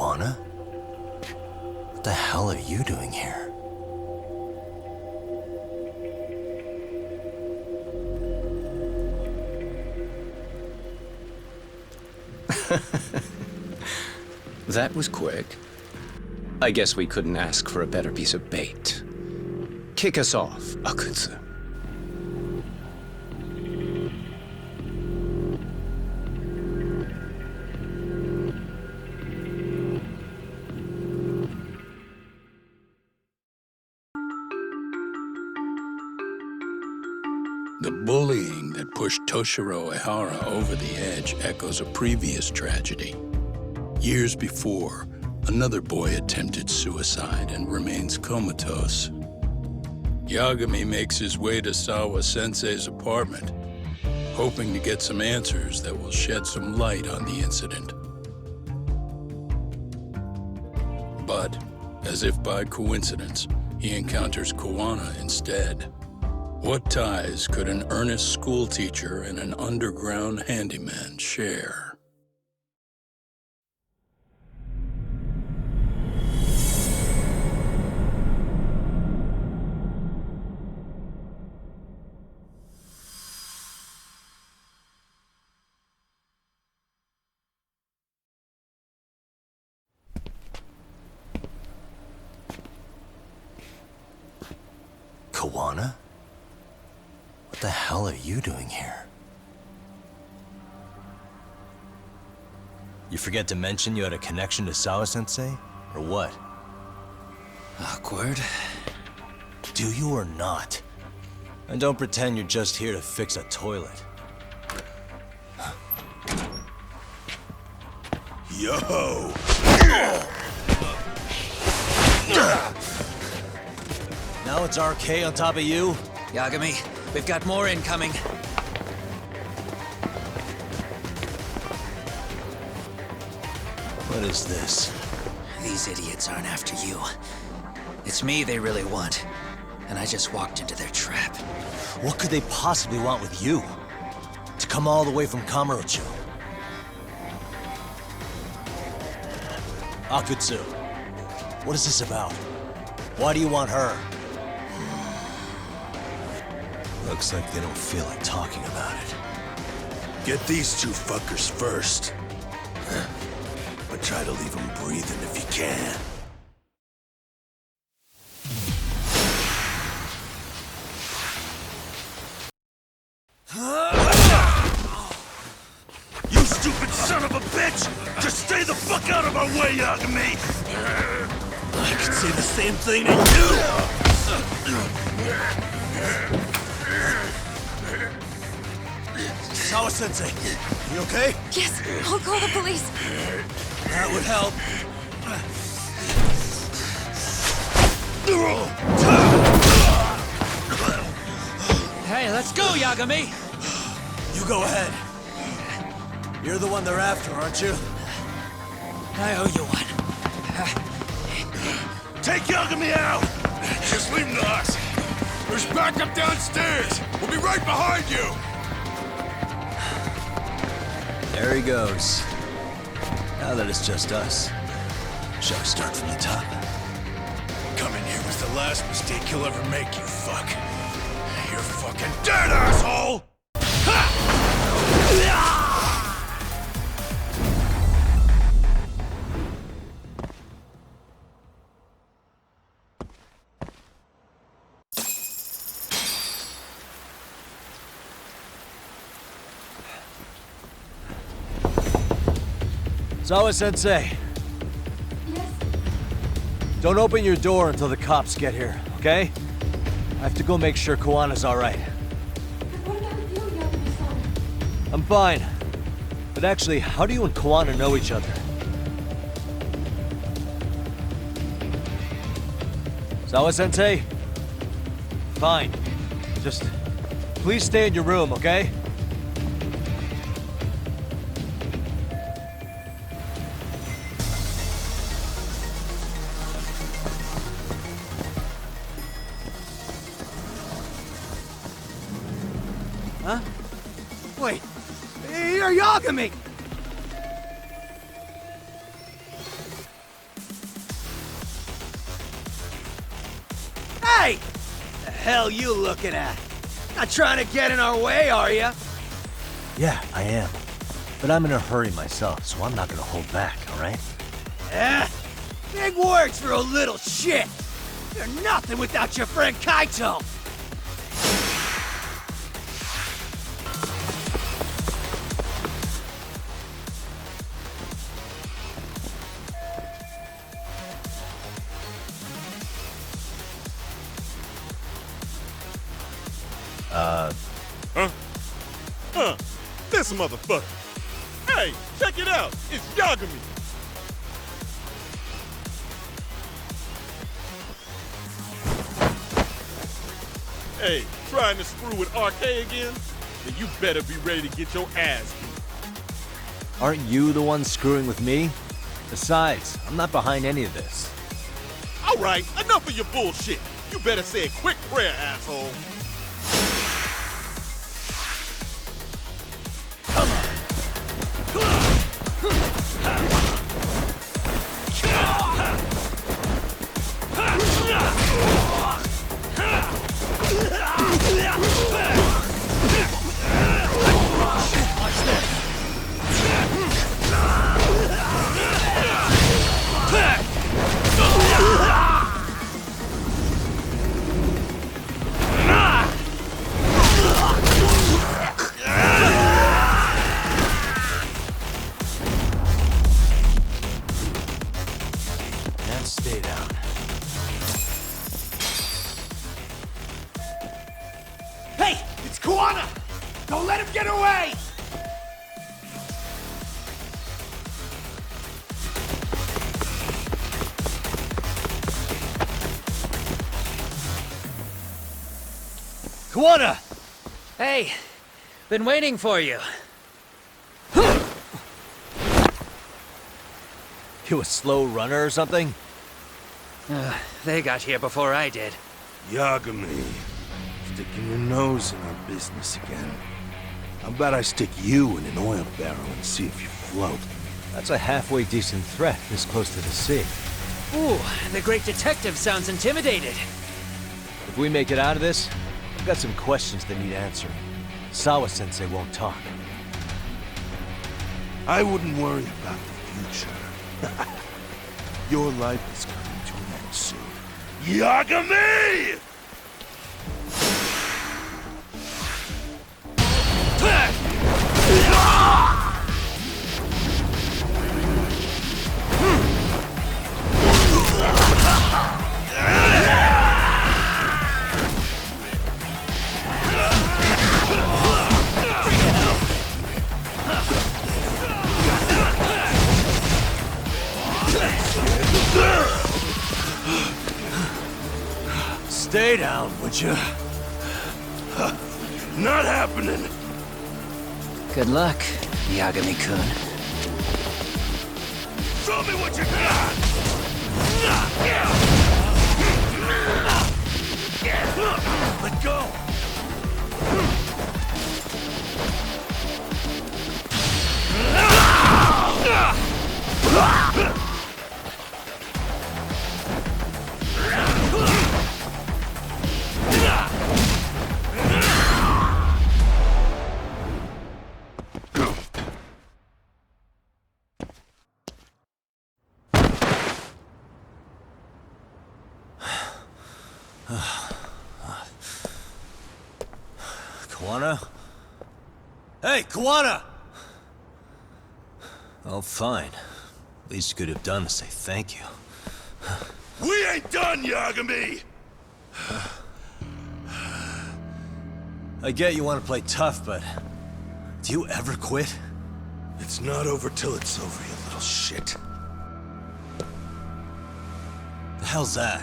Kawana? What the hell are you doing here? That was quick. I guess we couldn't ask for a better piece of bait. Kick us off, Akutsu. The bullying that pushed Toshiro Ehara over the edge echoes a previous tragedy. Years before, another boy attempted suicide and remains comatose. Yagami makes his way to Sawa-sensei's apartment, hoping to get some answers that will shed some light on the incident. But, as if by coincidence, he encounters Kawana instead. What ties could an earnest schoolteacher and an underground handyman share? Kawana? What the hell are you doing here? You forget to mention you had a connection to Sawa-sensei? Or what? Awkward. Do you or not? And don't pretend you're just here to fix a toilet. Yo! Now it's RK on top of you? Yagami, we've got more incoming. What is this? These idiots aren't after you. It's me they really want. And I just walked into their trap. What could they possibly want with you? To come all the way from Kamurocho? Akutsu, what is this about? Why do you want her? Looks like they don't feel like talking about it. Get these two fuckers first. But try to leave them breathing if you can. You stupid son of a bitch! Just stay the fuck out of our way, Yagami! I could say the same thing to you! Sawa-sensei, you okay? Yes, I'll call the police. That would help. Hey, let's go, Yagami! You go ahead. You're the one they're after, aren't you? I owe you one. Take Yagami out! Just leave him to us. There's backup downstairs. We'll be right behind you. There he goes. Now that it's just us, shall we start from the top? Coming here was the last mistake you'll ever make, you fuck. You're fucking dead, asshole! Sawa-sensei. Yes? Don't open your door until the cops get here, okay? I have to go make sure Kawana's all right. But what about you, Yagami-san? I'm fine. But actually, how do you and Kawana know each other? Sawa-sensei? Fine. Just please stay in your room, okay? Huh? Wait, you're Yagami! Hey! The hell you looking at? Not trying to get in our way, are you? Yeah, I am. But I'm in a hurry myself, so I'm not gonna hold back, alright? Eh? Big words for a little shit. You're nothing without your friend Kaito. This motherfucker. Hey, check it out. It's Yagami. Hey, trying to screw with RK again? Then you better be ready to get your ass beat. Aren't you the one screwing with me? Besides, I'm not behind any of this. All right, enough of your bullshit. You better say a quick prayer, asshole. And stay down. Hey! It's Kuwana! Don't let him get away! Kuwana! Hey, been waiting for you. You a slow runner or something? They got here before I did. Yagami, sticking your nose in our business again. How about I stick you in an oil barrel and see if you float? That's a halfway decent threat this close to the sea. Ooh, the great detective sounds intimidated. If we make it out of this, I've got some questions that need answering. Sawa-sensei won't talk. I wouldn't worry about the future. Your life is coming to an end soon. Yagami! Stay down, would you? Not happening! Good luck, Yagami-kun. Show me what you got! Let go! Kuwana? Hey, Kuwana! Oh, fine. Least you could have done is say thank you. We ain't done, Yagami! I get you want to play tough, but do you ever quit? It's not over till it's over, you little shit. The hell's that?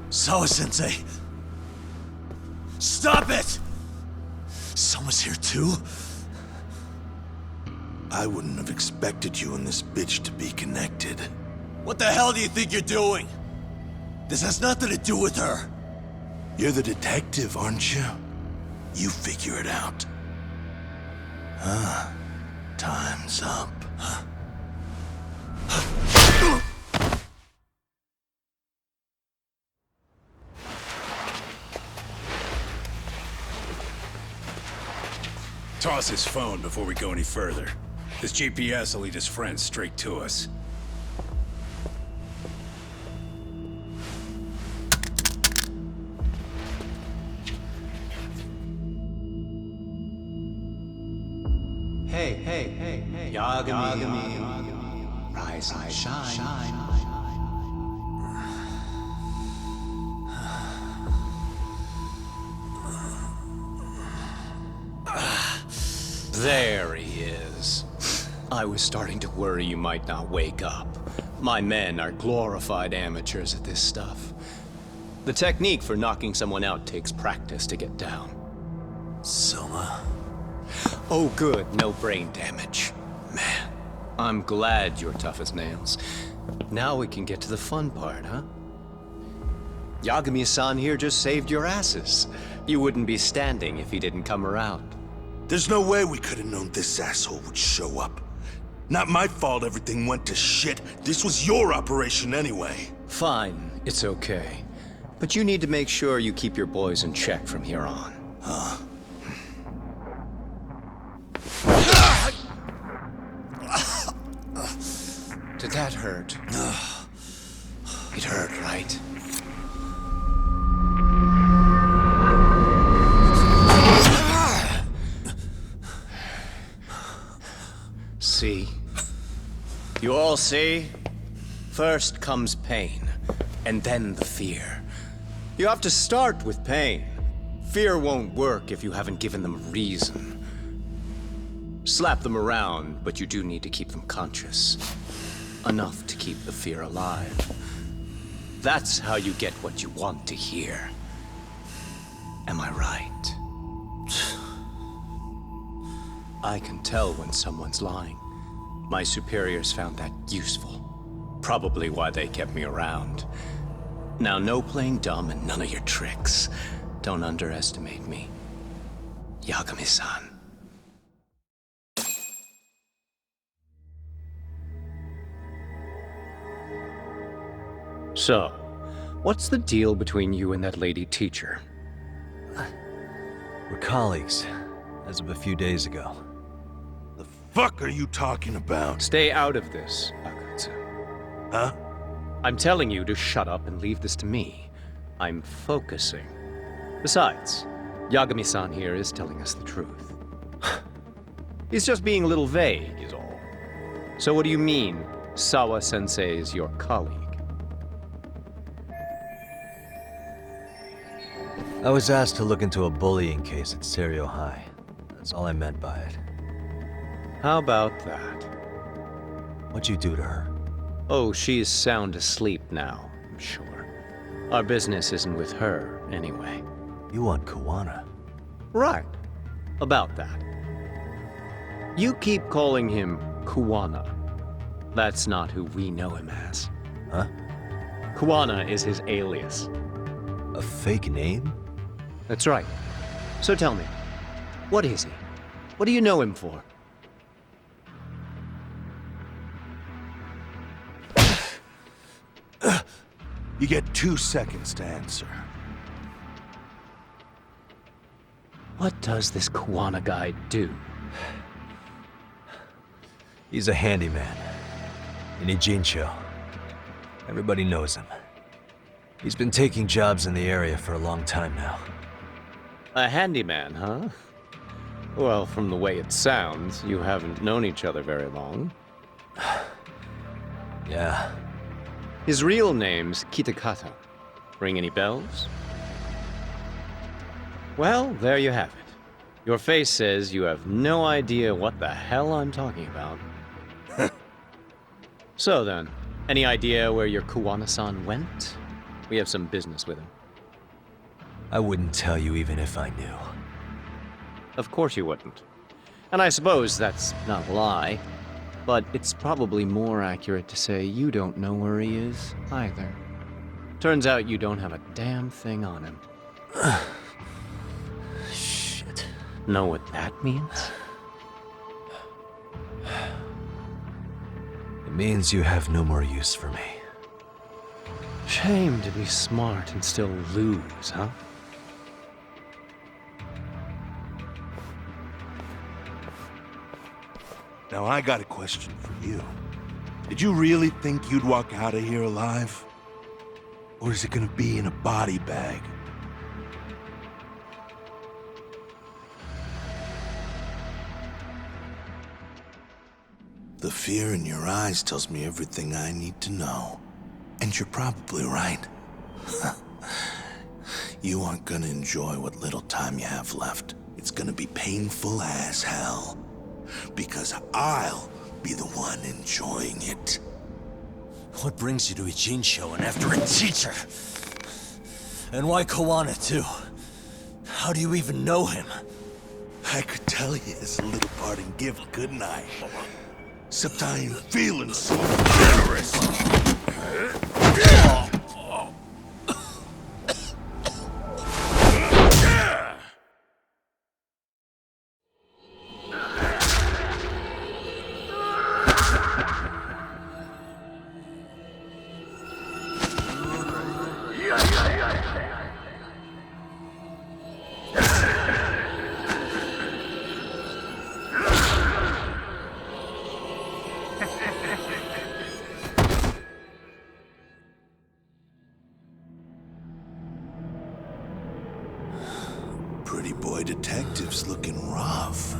Sawa-sensei! Stop it! Someone's here too? I wouldn't have expected you and this bitch to be connected. What the hell do you think you're doing? This has nothing to do with her. You're the detective, aren't you? You figure it out. Time's up. Toss his phone before we go any further. This GPS will lead his friends straight to us. Hey, Yagami, rise and shine. There he is. I was starting to worry you might not wake up. My men are glorified amateurs at this stuff. The technique for knocking someone out takes practice to get down. Soma? Oh good, no brain damage. Man, I'm glad you're tough as nails. Now we can get to the fun part, huh? Yagami-san here just saved your asses. You wouldn't be standing if he didn't come around. There's no way we could have known this asshole would show up. Not my fault everything went to shit. This was your operation anyway. Fine, it's okay. But you need to make sure you keep your boys in check from here on. Huh? Did that hurt? It hurt, right? See? You all see? First comes pain, and then the fear. You have to start with pain. Fear won't work if you haven't given them a reason. Slap them around, but you do need to keep them conscious. Enough to keep the fear alive. That's how you get what you want to hear. Am I right? I can tell when someone's lying. My superiors found that useful. Probably why they kept me around. Now, no playing dumb and none of your tricks. Don't underestimate me. Yagami-san. So, what's the deal between you and that lady teacher? We're colleagues, as of a few days ago. The fuck are you talking about? Stay out of this, Akutsu. Huh? I'm telling you to shut up and leave this to me. I'm focusing. Besides, Yagami-san here is telling us the truth. He's just being a little vague, is all. So what do you mean, Sawa-sensei is your colleague? I was asked to look into a bullying case at Serio High. That's all I meant by it. How about that? What'd you do to her? Oh, she's sound asleep now, I'm sure. Our business isn't with her, anyway. You want Kawana? Right. About that. You keep calling him Kawana. That's not who we know him as. Huh? Kawana is his alias. A fake name? That's right. So tell me, what is he? What do you know him for? You get 2 seconds to answer. What does this Kawana guy do? He's a handyman. In Ijincho. Everybody knows him. He's been taking jobs in the area for a long time now. A handyman, huh? Well, from the way it sounds, you haven't known each other very long. Yeah. His real name's Kitakata. Ring any bells? Well, there you have it. Your face says you have no idea what the hell I'm talking about. So then, any idea where your Kawana-san went? We have some business with him. I wouldn't tell you even if I knew. Of course you wouldn't. And I suppose that's not a lie. But it's probably more accurate to say you don't know where he is, either. Turns out you don't have a damn thing on him. Shit. Know what that means? It means you have no more use for me. Shame to be smart and still lose, huh? Now I got a question for you. Did you really think you'd walk out of here alive? Or is it gonna be in a body bag? The fear in your eyes tells me everything I need to know. And you're probably right. You aren't gonna enjoy what little time you have left. It's gonna be painful as hell. Because I'll be the one enjoying it. What brings you to Ijincho and after a teacher? And why Koana, too? How do you even know him? I could tell you as a little parting gift, couldn't I? Except I ain't feeling so generous. Pretty boy detectives looking rough.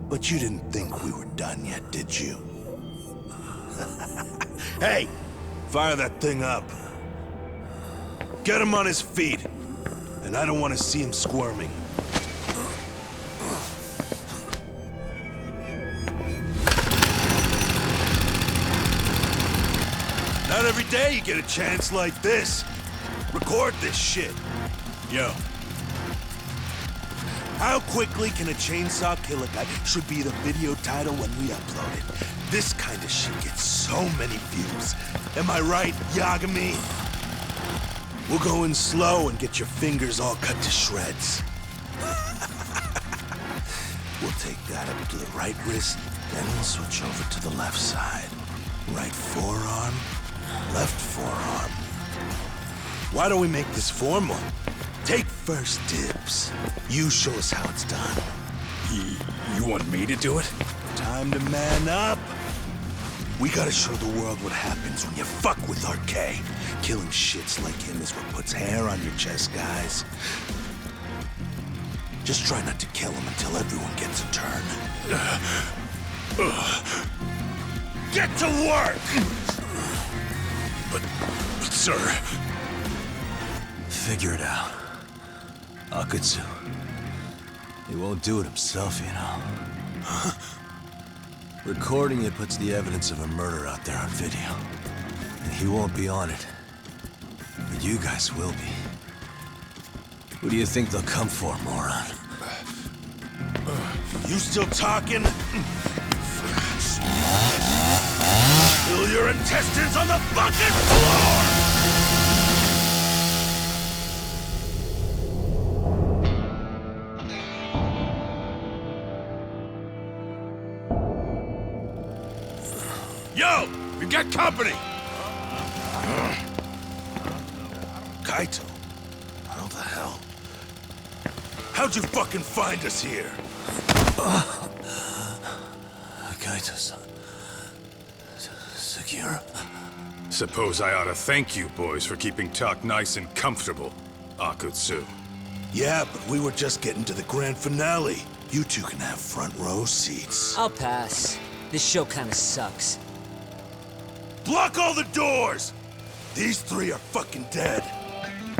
But you didn't think we were done yet, did you? Hey! Fire that thing up. Get him on his feet. And I don't want to see him squirming. Not every day you get a chance like this. Record this shit. Yo. How quickly can a chainsaw kill a guy should be the video title when we upload it. This kind of shit gets so many views. Am I right, Yagami? We'll go in slow and get your fingers all cut to shreds. We'll take that up to the right wrist, then we'll switch over to the left side. Right forearm, left forearm. Why don't we make this formal? Take first dibs. You show us how it's done. You want me to do it? Time to man up. We gotta show the world what happens when you fuck with RK. Killing shits like him is what puts hair on your chest, guys. Just try not to kill him until everyone gets a turn. Get to work! But sir... Figure it out. Akutsu. He won't do it himself, you know. Recording it puts the evidence of a murder out there on video. And he won't be on it. But you guys will be. Who do you think they'll come for, moron? You still talking? Spill your intestines on the fucking floor! Yo! We got company! Kaito? How the hell? How'd you fucking find us here? Kaito-san. Sekiro. Suppose I ought to thank you boys for keeping talk nice and comfortable, Akutsu. Yeah, but we were just getting to the grand finale. You two can have front row seats. I'll pass. This show kinda sucks. Block all the doors! These three are fucking dead.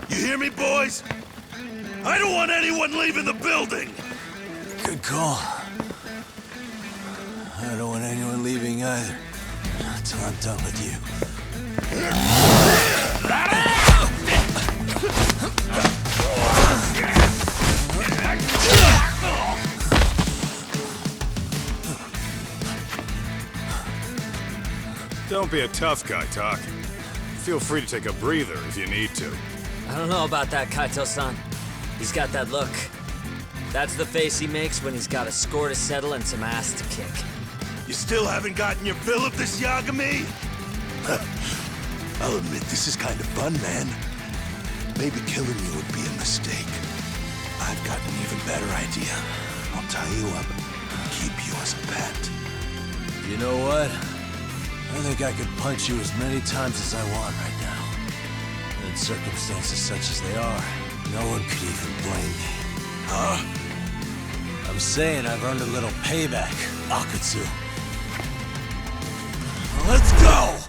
You hear me, boys? I don't want anyone leaving the building! Good call. I don't want anyone leaving either. Until I'm done with you. Don't be a tough guy, Talk. Feel free to take a breather if you need to. I don't know about that, Kaito-san. He's got that look. That's the face he makes when he's got a score to settle and some ass to kick. You still haven't gotten your fill of this, Yagami? I'll admit, this is kind of fun, man. Maybe killing you would be a mistake. I've got an even better idea. I'll tie you up and keep you as a pet. You know what? I think I could punch you as many times as I want right now. In circumstances such as they are, no one could even blame me. Huh? I'm saying I've earned a little payback, Akatsu. Let's go!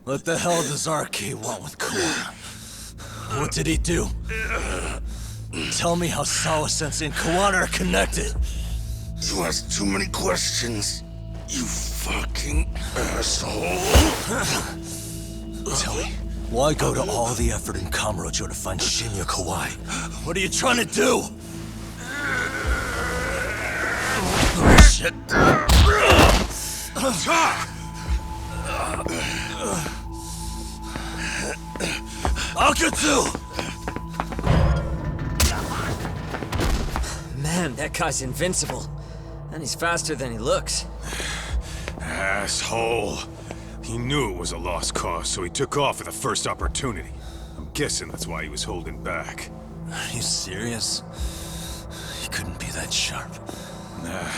What the hell does RK want with Kawana? What did he do? Tell me how Sawa-sensei and Kawana are connected. You ask too many questions, you fucking asshole. Tell me, why go to all the effort in Kamurocho to find Shinya Kawai? What are you trying to do? Shit. Akatsu! Man, that guy's invincible. And he's faster than he looks. Asshole. He knew it was a lost cause, so he took off at the first opportunity. I'm guessing that's why he was holding back. Are you serious? He couldn't be that sharp. Nah,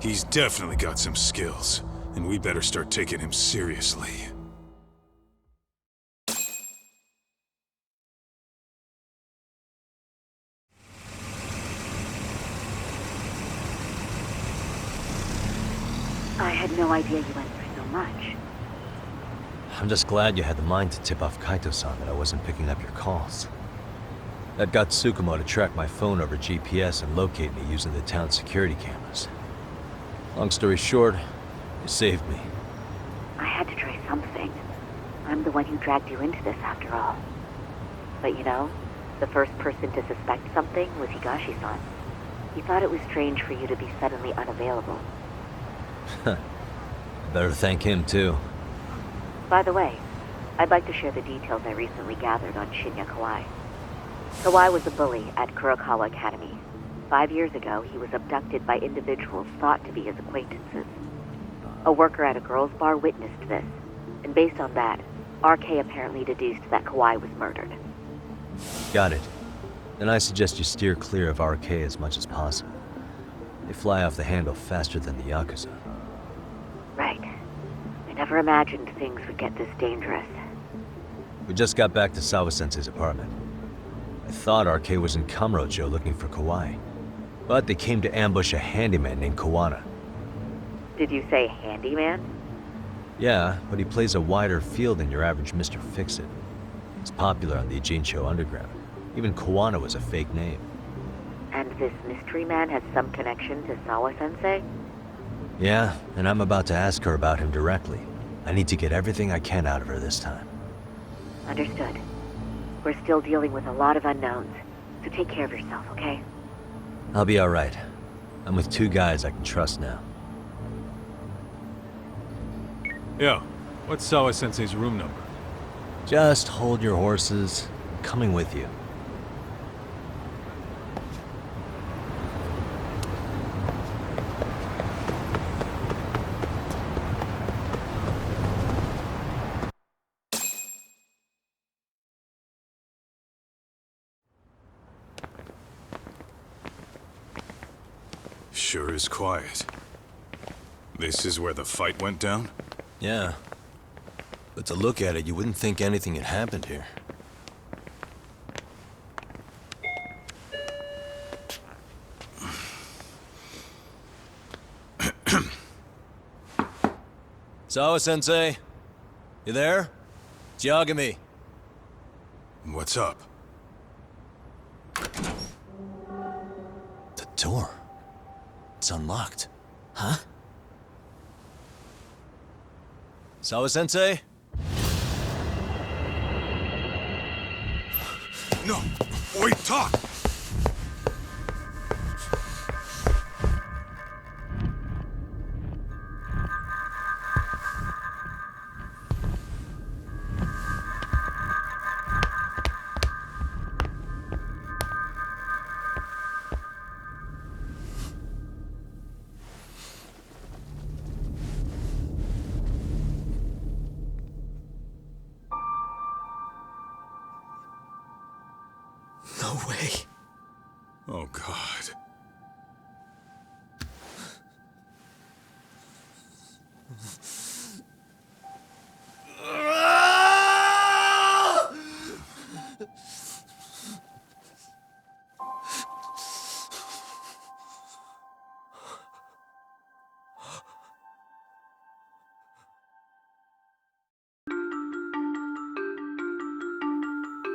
he's definitely got some skills, and we better start taking him seriously. I had no idea you went through so much. I'm just glad you had the mind to tip off Kaito-san that I wasn't picking up your calls. That got Tsukumo to track my phone over GPS and locate me using the town's security cameras. Long story short, you saved me. I had to try something. I'm the one who dragged you into this after all. But you know, the first person to suspect something was Higashi-san. He thought it was strange for you to be suddenly unavailable. I better thank him too. By the way, I'd like to share the details I recently gathered on Shinya Kawai. Kawai was a bully at Kurokawa Academy. 5 years ago, he was abducted by individuals thought to be his acquaintances. A worker at a girls' bar witnessed this, and based on that, RK apparently deduced that Kawai was murdered. Got it. Then I suggest you steer clear of RK as much as possible. They fly off the handle faster than the Yakuza. Right. I never imagined things would get this dangerous. We just got back to Sawa-sensei's apartment. I thought RK was in Kamurocho looking for Kawai. But they came to ambush a handyman named Kawana. Did you say handyman? Yeah, but he plays a wider field than your average Mr. Fix-It. He's popular on the Ijincho underground. Even Kawana was a fake name. And this mystery man has some connection to Sawa-sensei? Yeah, and I'm about to ask her about him directly. I need to get everything I can out of her this time. Understood. We're still dealing with a lot of unknowns, so take care of yourself, okay? I'll be alright. I'm with 2 guys I can trust now. Yo, what's Sawa-sensei's room number? Just hold your horses. I'm coming with you. Sure is quiet. This is where the fight went down? Yeah. But to look at it, you wouldn't think anything had happened here. Sawa-sensei? You there? It's Yagami. What's up? The door. It's unlocked. Huh? Sawa-sensei? No! Wait, talk! No way. Oh, God.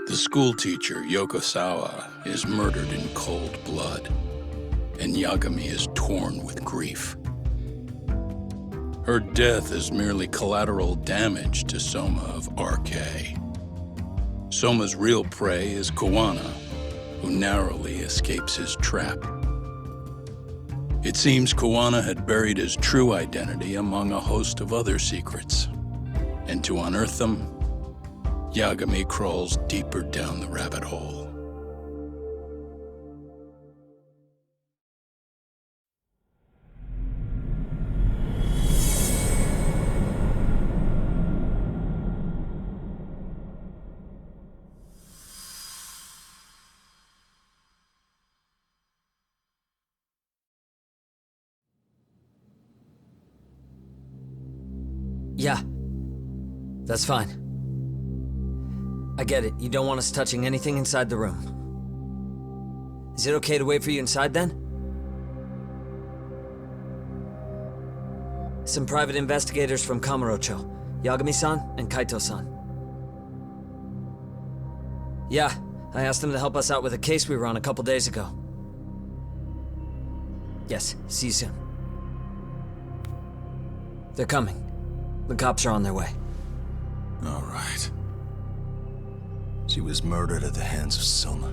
The schoolteacher, Yokosawa, is murdered in cold blood, and Yagami is torn with grief. Her death is merely collateral damage to Soma of RK. Soma's real prey is Kawana, who narrowly escapes his trap. It seems Kawana had buried his true identity among a host of other secrets, and to unearth them, Yagami crawls deeper down the rabbit hole. Yeah. That's fine. I get it. You don't want us touching anything inside the room. Is it okay to wait for you inside then? Some private investigators from Kamurocho. Yagami-san and Kaito-san. Yeah, I asked them to help us out with a case we were on a couple days ago. Yes, see you soon. They're coming. The cops are on their way. All right. She was murdered at the hands of Soma.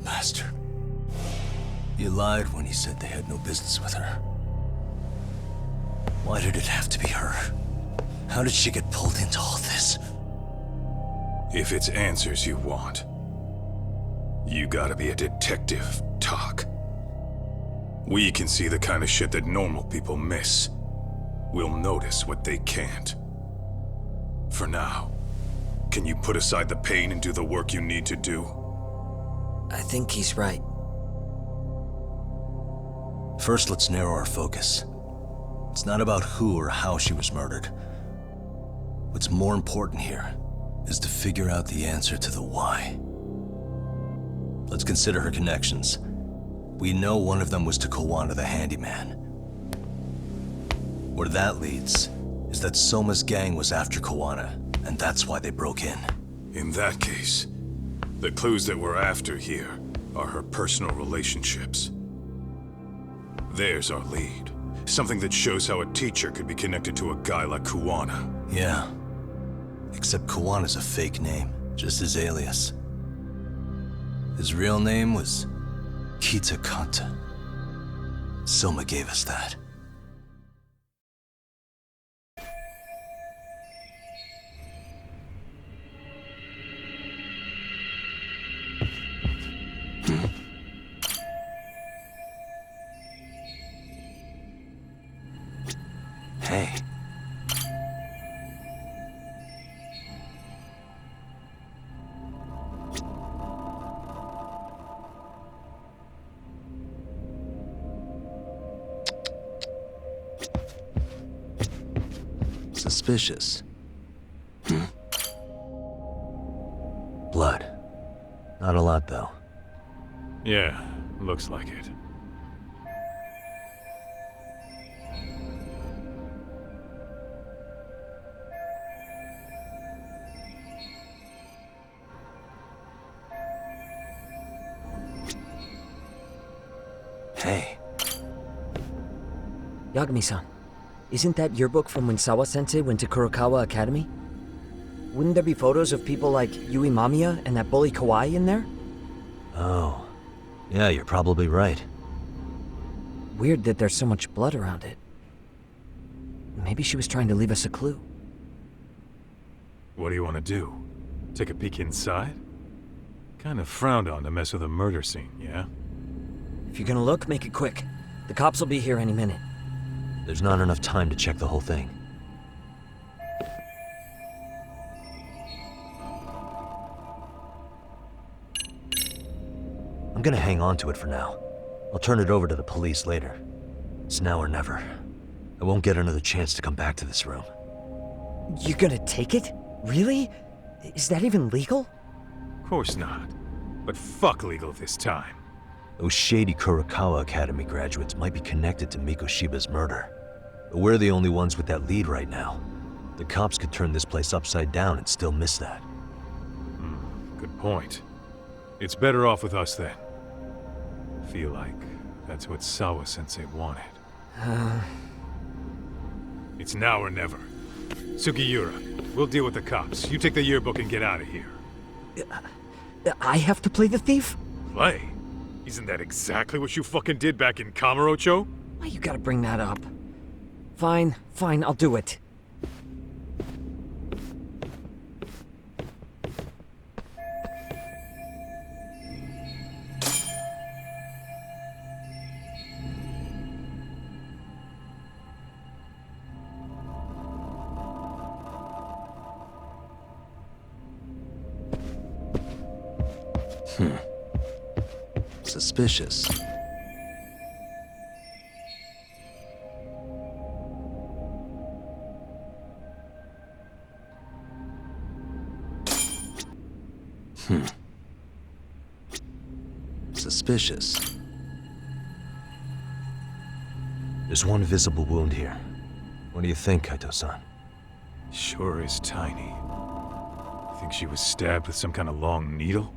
Bastard. You lied when you said they had no business with her. Why did it have to be her? How did she get pulled into all this? If it's answers you want, you gotta be a detective, Talk. We can see the kind of shit that normal people miss. We'll notice what they can't. For now, can you put aside the pain and do the work you need to do? I think he's right. First, let's narrow our focus. It's not about who or how she was murdered. What's more important here is to figure out the answer to the why. Let's consider her connections. We know one of them was to Kawana the handyman. Where that leads is that Soma's gang was after Kawana, and that's why they broke in. In that case, the clues that we're after here are her personal relationships. There's our lead. Something that shows how a teacher could be connected to a guy like Kawana. Yeah. Except Kawana's a fake name, just his alias. His real name was Kita Kanta. Soma gave us that. Hey. Suspicious. Blood. Not a lot, though. Yeah, looks like it. Hey. Yagami-san, isn't that yearbook from when Sawa-sensei went to Kurokawa Academy? Wouldn't there be photos of people like Yui Mamiya and that bully Kawai in there? Oh. Yeah, you're probably right. Weird that there's so much blood around it. Maybe she was trying to leave us a clue. What do you want to do? Take a peek inside? Kind of frowned on to mess with a murder scene, yeah? If you're gonna look, make it quick. The cops will be here any minute. There's not enough time to check the whole thing. I'm gonna hang on to it for now. I'll turn it over to the police later. It's now or never. I won't get another chance to come back to this room. You're gonna take it? Really? Is that even legal? Of course not. But fuck legal this time. Those shady Kurokawa Academy graduates might be connected to Mikoshiba's murder. But we're the only ones with that lead right now. The cops could turn this place upside down and still miss that. Good point. It's better off with us then. Feel like that's what Sawa-sensei wanted. It's now or never. Sugiura, we'll deal with the cops. You take the yearbook and get out of here. I have to play the thief? Play? Isn't that exactly what you fucking did back in Kamurocho? Why you gotta bring that up? Fine, I'll do it. Suspicious. Suspicious. There's one visible wound here. What do you think, Kaito-san? Sure is tiny. Think she was stabbed with some kind of long needle?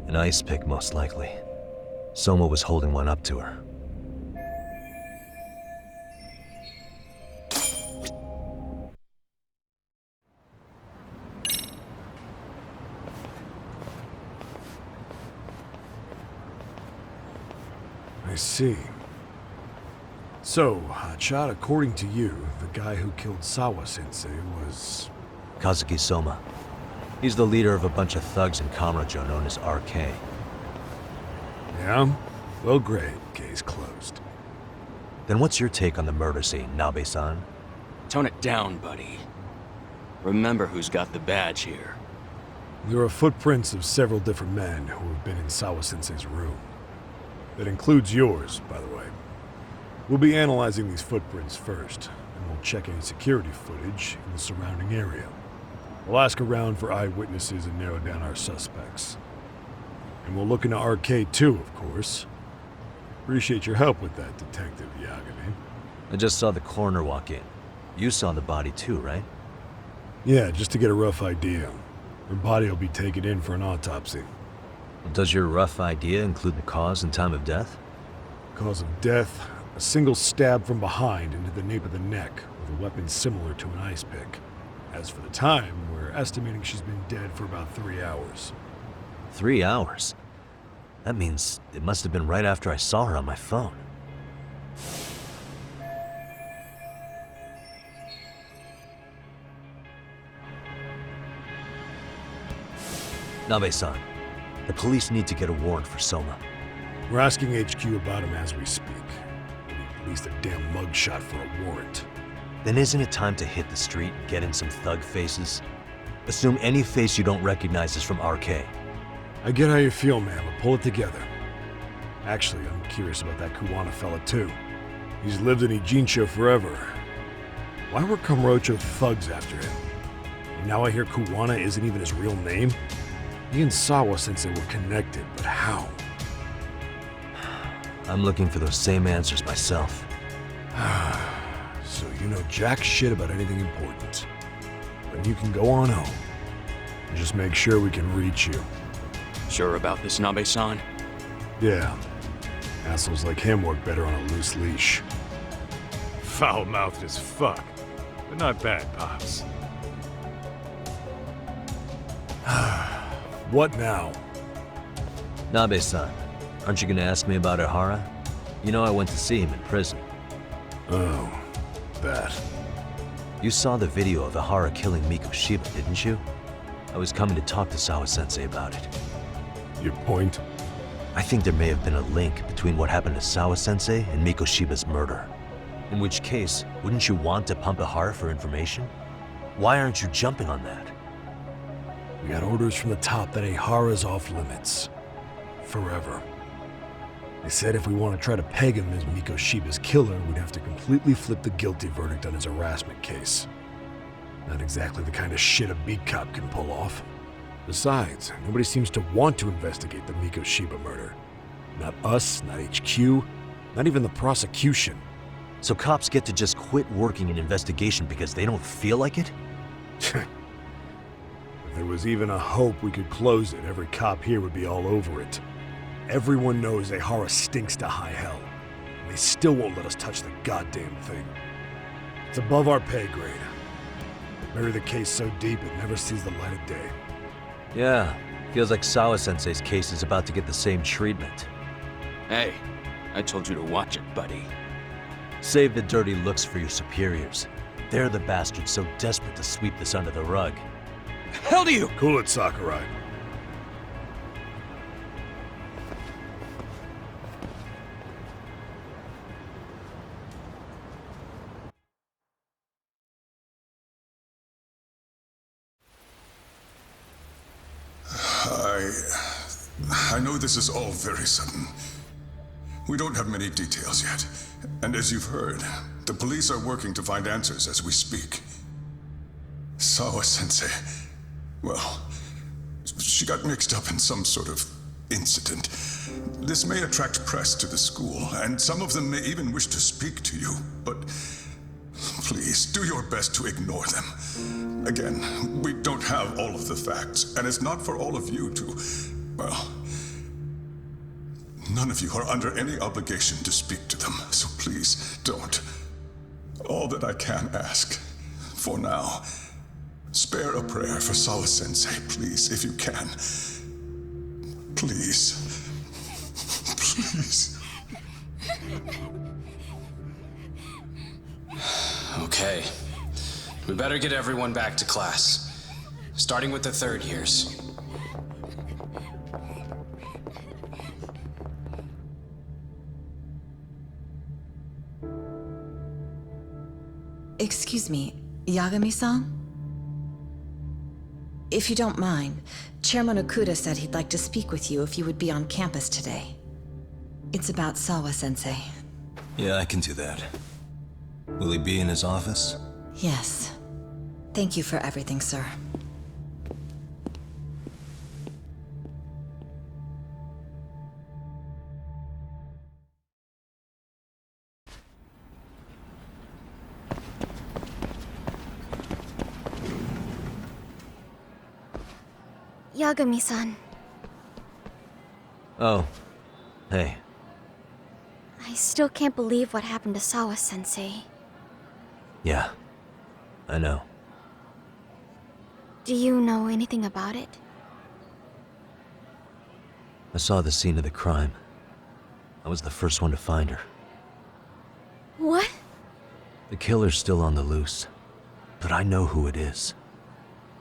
An ice pick, most likely. Soma was holding one up to her. I see. So, Hotshot, according to you, the guy who killed Sawa-sensei was... Kazuki Soma. He's the leader of a bunch of thugs in Kamurocho known as RK. Yeah? Well, great. Case closed. Then what's your take on the murder scene, Nabe-san? Tone it down, buddy. Remember who's got the badge here. There are footprints of several different men who have been in Sawa-sensei's room. That includes yours, by the way. We'll be analyzing these footprints first, and we'll check any security footage in the surrounding area. We'll ask around for eyewitnesses and narrow down our suspects. And we'll look into RK too, of course. Appreciate your help with that, Detective Yagami. I just saw the coroner walk in. You saw the body too, right? Yeah, just to get a rough idea. Her body will be taken in for an autopsy. Does your rough idea include the cause and time of death? Cause of death, a single stab from behind into the nape of the neck with a weapon similar to an ice pick. As for the time, we're estimating she's been dead for about 3 hours. 3 hours? That means it must have been right after I saw her on my phone. Nabe-san, the police need to get a warrant for Soma. We're asking HQ about him as we speak. We need at least a damn mugshot for a warrant. Then isn't it time to hit the street and get in some thug faces? Assume any face you don't recognize is from RK. I get how you feel, man, but pull it together. Actually, I'm curious about that Kuwana fella, too. He's lived in Ijincho forever. Why were Kamurocho thugs after him? And now I hear Kuwana isn't even his real name? He and Sawa-sensei were connected, but how? I'm looking for those same answers myself. So you know jack shit about anything important. Then you can go on home. And just make sure we can reach you. Sure about this, Nabe-san? Yeah. Assholes like him work better on a loose leash. Foul-mouthed as fuck, but not bad, Pops. What now? Nabe-san, aren't you gonna ask me about Ihara? You know I went to see him in prison. Oh, that. You saw the video of Ihara killing Miko Shiba, didn't you? I was coming to talk to Sawa-sensei about it. Your point? I think there may have been a link between what happened to Sawa-sensei and Miko Shiba's murder. In which case, wouldn't you want to pump Ihara for information? Why aren't you jumping on that? We got orders from the top that Ihara's off limits. Forever. They said if we want to try to peg him as Miko Shiba's killer, we'd have to completely flip the guilty verdict on his harassment case. Not exactly the kind of shit a beat cop can pull off. Besides, nobody seems to want to investigate the Miko Shiba murder. Not us, not HQ, not even the prosecution. So cops get to just quit working an investigation because they don't feel like it? If there was even a hope we could close it, every cop here would be all over it. Everyone knows Ihara stinks to high hell, and they still won't let us touch the goddamn thing. It's above our pay grade. They bury the case so deep it never sees the light of day. Yeah, feels like Sawa-sensei's case is about to get the same treatment. Hey, I told you to watch it, buddy. Save the dirty looks for your superiors. They're the bastards so desperate to sweep this under the rug. Hell do you? Cool it, Sakurai. I know this is all very sudden. We don't have many details yet. And as you've heard, the police are working to find answers as we speak. Sawa-sensei, well, she got mixed up in some sort of incident. This may attract press to the school, and some of them may even wish to speak to you, but please, do your best to ignore them. Again, we don't have all of the facts, and it's not for all of you to, well, none of you are under any obligation to speak to them, so please don't. All that I can ask, for now, spare a prayer for Sawa-sensei, please, if you can. Please. Please. Okay. We better get everyone back to class. Starting with the third years. Excuse me, Yagami-san? If you don't mind, Chairman Okuda said he'd like to speak with you if you would be on campus today. It's about Sawa-sensei. Yeah, I can do that. Will he be in his office? Yes. Thank you for everything, sir. Yagami-san. Oh. Hey. I still can't believe what happened to Sawa-sensei. Yeah. I know. Do you know anything about it? I saw the scene of the crime. I was the first one to find her. What? The killer's still on the loose. But I know who it is.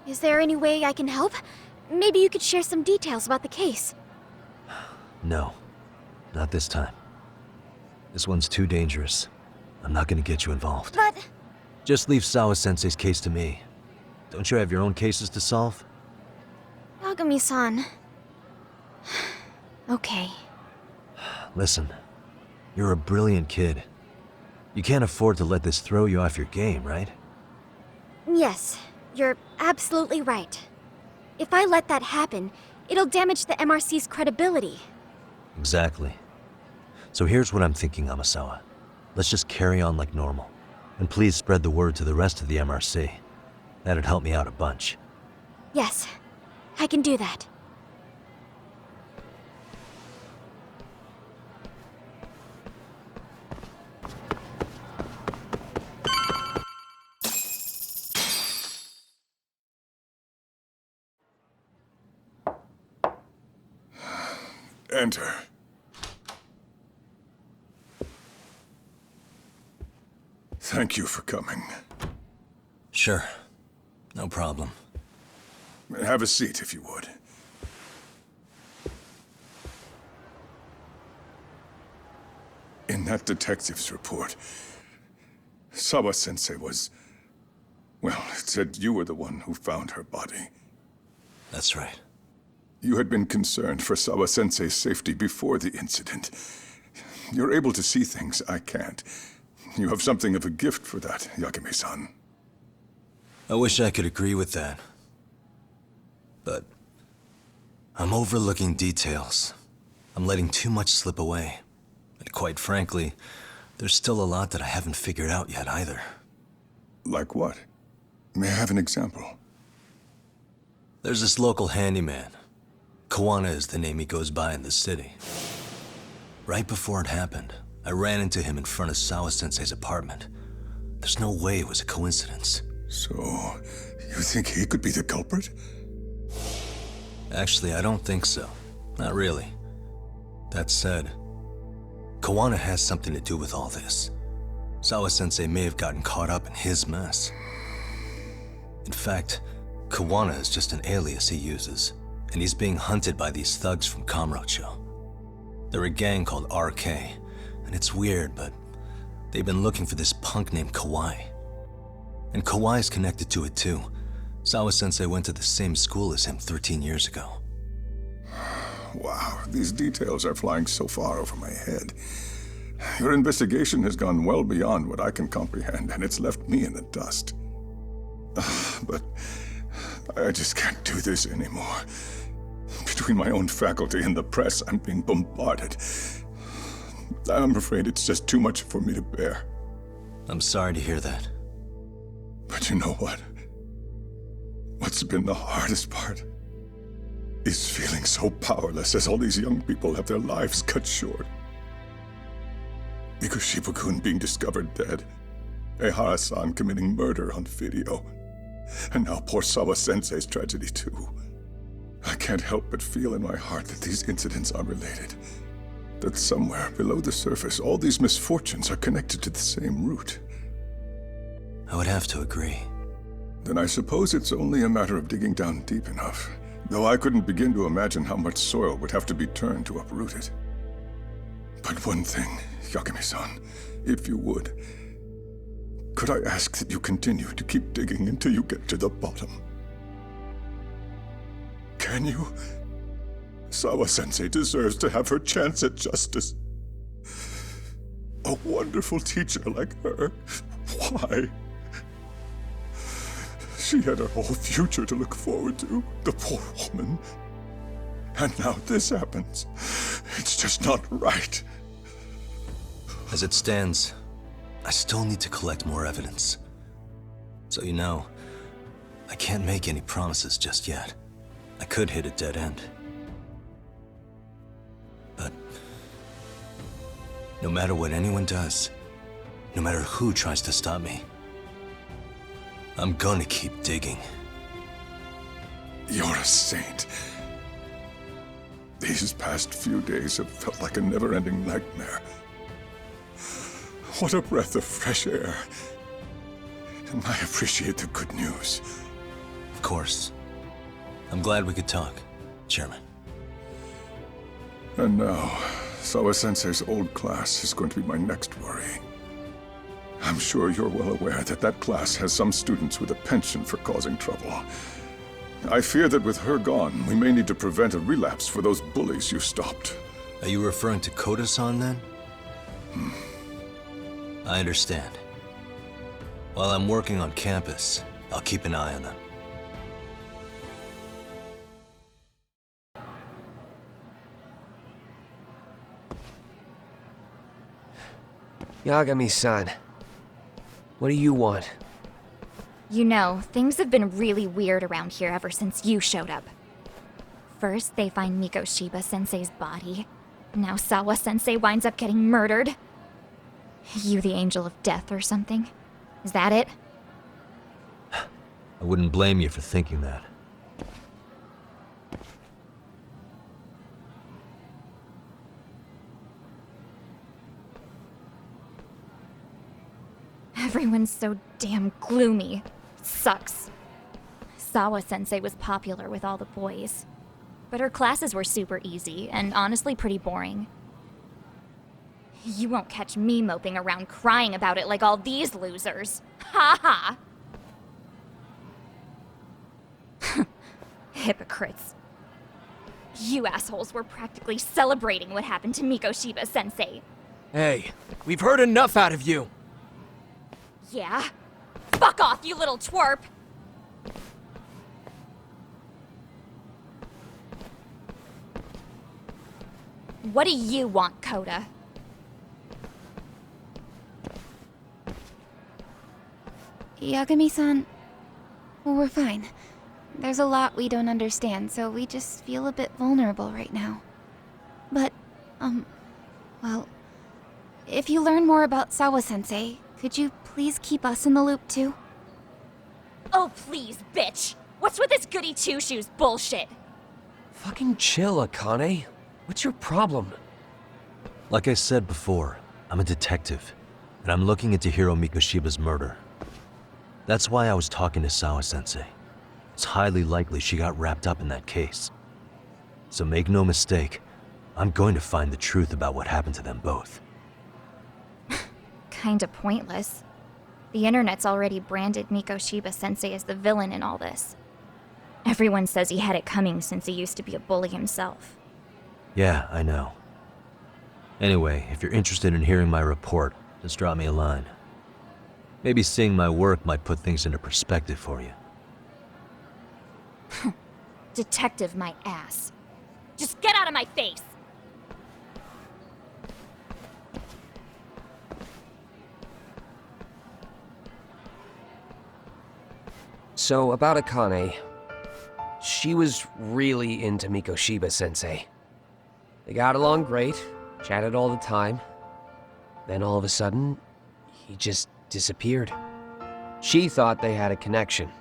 Is there any way I can help? Maybe you could share some details about the case. No. Not this time. This one's too dangerous. I'm not gonna get you involved. But... Just leave Sawa-sensei's case to me. Don't you have your own cases to solve? Yagami-san... Okay. Listen. You're a brilliant kid. You can't afford to let this throw you off your game, right? Yes, you're absolutely right. If I let that happen, it'll damage the MRC's credibility. Exactly. So here's what I'm thinking, Amasawa. Let's just carry on like normal. And please spread the word to the rest of the MRC. That'd help me out a bunch. Yes, I can do that. Enter. Thank you for coming. Sure. No problem. Have a seat, if you would. In that detective's report, Sawa-sensei was... well, it said you were the one who found her body. That's right. You had been concerned for Sawa-sensei's safety before the incident. You're able to see things I can't. You have something of a gift for that, Yagami-san. I wish I could agree with that. But I'm overlooking details. I'm letting too much slip away. And quite frankly, there's still a lot that I haven't figured out yet either. Like what? May I have an example? There's this local handyman. Kawana is the name he goes by in the city. Right before it happened, I ran into him in front of Sawa-sensei's apartment. There's no way it was a coincidence. So, you think he could be the culprit? Actually, I don't think so. Not really. That said, Kawana has something to do with all this. Sawa-sensei may have gotten caught up in his mess. In fact, Kawana is just an alias he uses, and he's being hunted by these thugs from Kamurocho. They're a gang called RK, and it's weird, but they've been looking for this punk named Kawai. And Kawai's connected to it too. Sawa-sensei went to the same school as him 13 years ago. Wow, these details are flying so far over my head. Your investigation has gone well beyond what I can comprehend, and it's left me in the dust. But I just can't do this anymore. Between my own faculty and the press, I'm being bombarded. I'm afraid it's just too much for me to bear. I'm sorry to hear that. But you know what? What's been the hardest part is feeling so powerless as all these young people have their lives cut short. Mikoshiba-kun being discovered dead, Ehara-san committing murder on video, and now poor Sawa-sensei's tragedy too. I can't help but feel in my heart that these incidents are related. That somewhere below the surface, all these misfortunes are connected to the same root. I would have to agree. Then I suppose it's only a matter of digging down deep enough, though I couldn't begin to imagine how much soil would have to be turned to uproot it. But one thing, Yagami-san, if you would, could I ask that you continue to keep digging until you get to the bottom? Can you? Sawa-sensei deserves to have her chance at justice. A wonderful teacher like her. Why? She had her whole future to look forward to, the poor woman. And now this happens. It's just not right. As it stands, I still need to collect more evidence. So you know, I can't make any promises just yet. I could hit a dead end. But no matter what anyone does, no matter who tries to stop me, I'm gonna keep digging. You're a saint. These past few days have felt like a never-ending nightmare. What a breath of fresh air. And I appreciate the good news. Of course. I'm glad we could talk, Chairman. And now, Sawa-sensei's old class is going to be my next worry. I'm sure you're well aware that that class has some students with a penchant for causing trouble. I fear that with her gone, we may need to prevent a relapse for those bullies you stopped. Are you referring to Koda-san then? I understand. While I'm working on campus, I'll keep an eye on them. Yagami-san, what do you want? You know, things have been really weird around here ever since you showed up. First, they find Mikoshiba-sensei's body. Now Sawa-sensei winds up getting murdered. You the angel of death or something? Is that it? I wouldn't blame you for thinking that. Everyone's so damn gloomy. It sucks. Sawa-sensei was popular with all the boys. But her classes were super easy, and honestly pretty boring. You won't catch me moping around crying about it like all these losers. Ha ha! Hypocrites. You assholes were practically celebrating what happened to Mikoshiba-sensei. Hey, we've heard enough out of you. Yeah? Fuck off, you little twerp! What do you want, Coda? Yagami-san, we're fine. There's a lot we don't understand, so we just feel a bit vulnerable right now. But, well, if you learn more about Sawa-sensei, could you please keep us in the loop too? Oh, please, bitch! What's with this goody two-shoes bullshit? Fucking chill, Akane. What's your problem? Like I said before, I'm a detective, and I'm looking into Hiro Mikoshiba's murder. That's why I was talking to Sawa-sensei. It's highly likely she got wrapped up in that case. So make no mistake, I'm going to find the truth about what happened to them both. Kinda pointless. The internet's already branded Mikoshiba-sensei as the villain in all this. Everyone says he had it coming since he used to be a bully himself. Yeah, I know. Anyway, if you're interested in hearing my report, just drop me a line. Maybe seeing my work might put things into perspective for you. Detective my ass. Just get out of my face! So, about Akane. She was really into Mikoshiba-sensei. They got along great, chatted all the time. Then all of a sudden, he just disappeared. She thought they had a connection,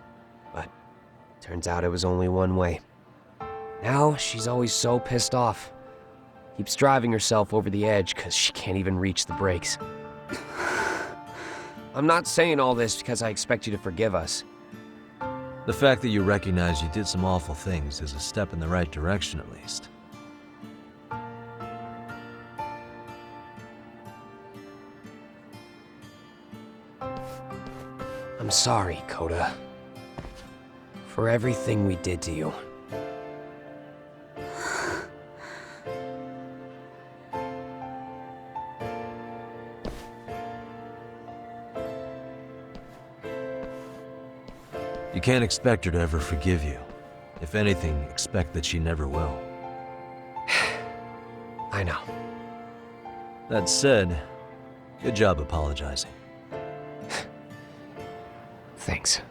but turns out it was only one way. Now, she's always so pissed off. Keeps driving herself over the edge because she can't even reach the brakes. I'm not saying all this because I expect you to forgive us. The fact that you recognize you did some awful things is a step in the right direction, at least. I'm sorry, Coda. For everything we did to you. You can't expect her to ever forgive you. If anything, expect that she never will. I know. That said, good job apologizing. Thanks.